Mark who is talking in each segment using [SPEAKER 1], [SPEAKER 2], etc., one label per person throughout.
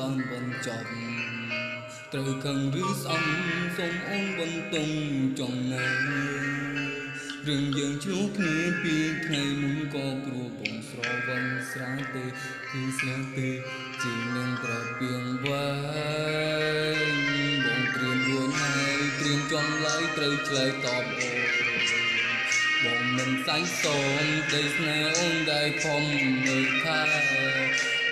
[SPEAKER 1] បានបញ្ចប់ត្រូវខឹងឬស្អំសូមអូនបន្ទុំចង់ណារឿងយើងឆ្លោះគ្នាពីថ្ងៃមុនក៏ព្រោះបងស្រវឹងស្រាទេគឺស្នេហ៍ទេជានឹងប្រពៀងវែងបងត្រៀមរួចហើយត្រៀមចំឡើយត្រូវឆ្លើយតបអូនបងមិនសាញ់សូមដីស្នេហ៍អូនដែលខំមើលថា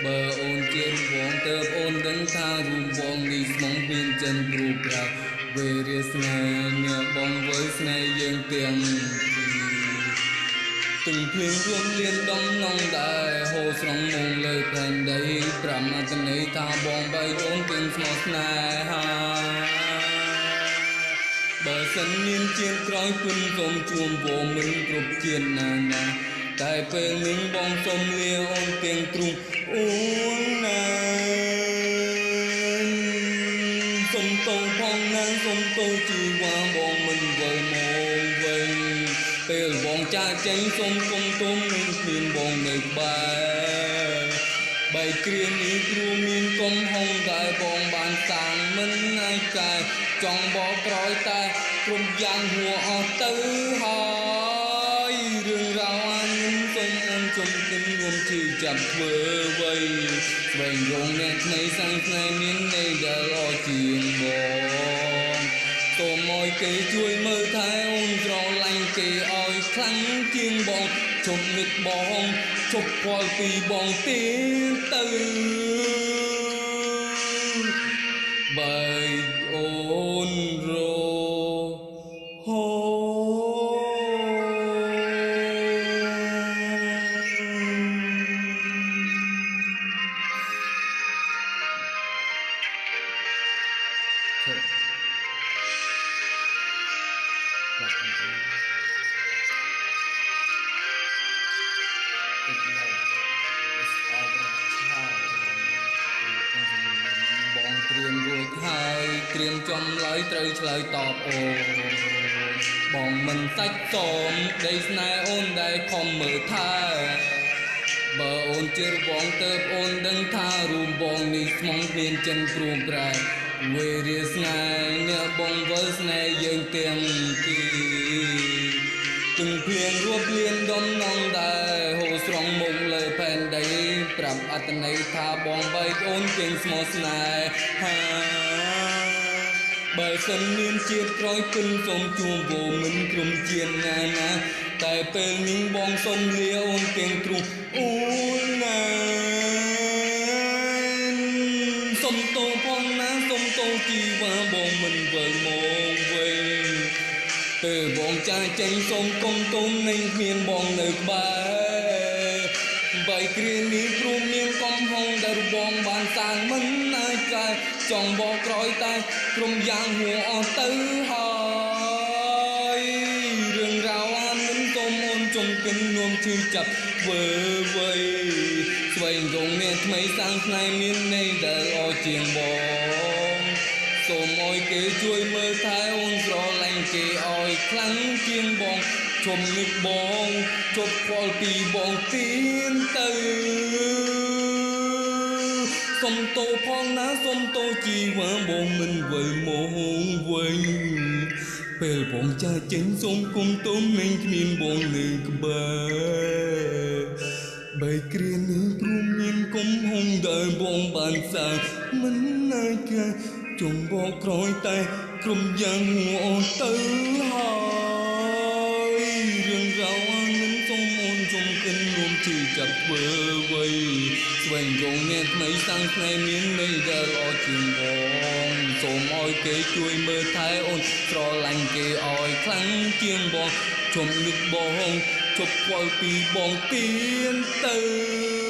[SPEAKER 1] បើអូនជារវងទៅអូនដឹងថារូបបងនេះស្មងមានចិនព្រូប្រាវេរាស្នេហ៍អ្នកបងវើស្នេហ៍យើងទាំងទាំងភ្លៀងរួមលៀនដំណងដែរហូរស្រង់មកលើផែនដីប្រាំអត្តន័យថាបងបីអូនទាំងស្មោះស្នេហាបើសិនមានជាតិក្រោយគុណសូមជួមវមិនគ្រប់ជាតិណាណាតែពេលនឹងបងសូមលាអូនទាំងទ្រូងអូនណាសូមតោផងណាសូមតោជីវ៉ាបងមិនវិលមកវិញពេលបងចាក់ចេញសូមគុំទុំនឹងគ្មានបងនៅក្បែរបែកគ្រានេះគ្រូមានកំហុងតែបងបានសាងមិនអាចកែចង់បកក្រោយតែក្រុមយ៉ាងហួអស់ទៅហើយរឿងរ៉ាវអានឹងសូមអូនជុំគិនរួមជឿចាប់ធ្វើអ្វីស្វែងរកអ្នកថ្មីសាំងថ្ងៃមានន័យដែលល្អជាងបងសូមឲ្យគេជួយមើលថែអូនស្រឡាញ់គេឲ្យខ្លាំងជាងបងជុំនឹកបងជប់ខ្វល់ពីបងទៀតទៅបើអូនរហូបងត្រៀមរួចហើយត្រៀមចំឡើយត្រូវឆ្លើយតបអូនបងមិនសាច់តមដីស្នេហ៍អូនដែលខំមើលថាបើអូនជារវងទៅអូនដឹងថារូបបងនេះស្មងមានចិនព្រួងប្រែវេរាស្នេហ៍អ្នកបងវិលស្នេហ៍យើងទាំងពីរទាំងភ្លៀងរួបលៀនដំណងដែរហូរស្រង់មុខលើផែនដីប្រាប់អត្តន័យថាបងបែកអូនជាងស្មោះស្នេហាបើសិនមានជាតិក្រោយពិនសូមជួបវមិនក្រុមជាតិណាណាតែពេលនេះបងសូមលាអូនទាំងទ្រូងអូនណាសូមតោផងណាសូមតោជីវ៉ាបងមិនវិលមកវិញពេលបងចាចេញសូមគុំទុំនឹងគ្មានបងនៅក្បែរបែកគ្រានេះព្រមមានកំហុងដែលបងបានសាងមិនអាចកែចង់បកក្រោយតែក្រុមយ៉ាងហួអស់ទៅហើយរឿងរ៉ាវអានមិនសូមអូនជុំគិននួមជឿចាប់ធ្វើអ្វីស្វែងរកអ្នកថ្មីសាំងថ្ងៃមានន័យដែលល្អជាងបងសូមឲ្យគេជួយមើលថែអូនស្រឡាញ់គេឲ្យខ្លាំងជាងបងជុំនឹកបងជប់ខ្វល់ពីបងទៀតទៅសូមតោផងណាសូមតោជីវ៉ាបងមិនវិលមកវិញពេលបងចាចេញសូមគុំទុំនឹងគ្មានបងនៅក្បែរបែកគ្រានេះព្រមមានកំហុងដែលបងបានសាងមិនអាចកែចង់បកក្រោយតែក្រុមយ៉ាងហួអស់ទៅហើយរឿងរ៉ាវអានឹងសូមអូនជុំគិនរួមជឿចាប់ធ្វើអ្វីស្វែងរកអ្នកថ្មីសាំងថ្ងៃមានន័យដែលល្អជាងបងសូមឲ្យគេជួយមើលថែអូនស្រឡាញ់គេឲ្យខ្លាំងជាងបងជុំនឹកបងជប់ខ្វល់ពីបងទៀតទៅ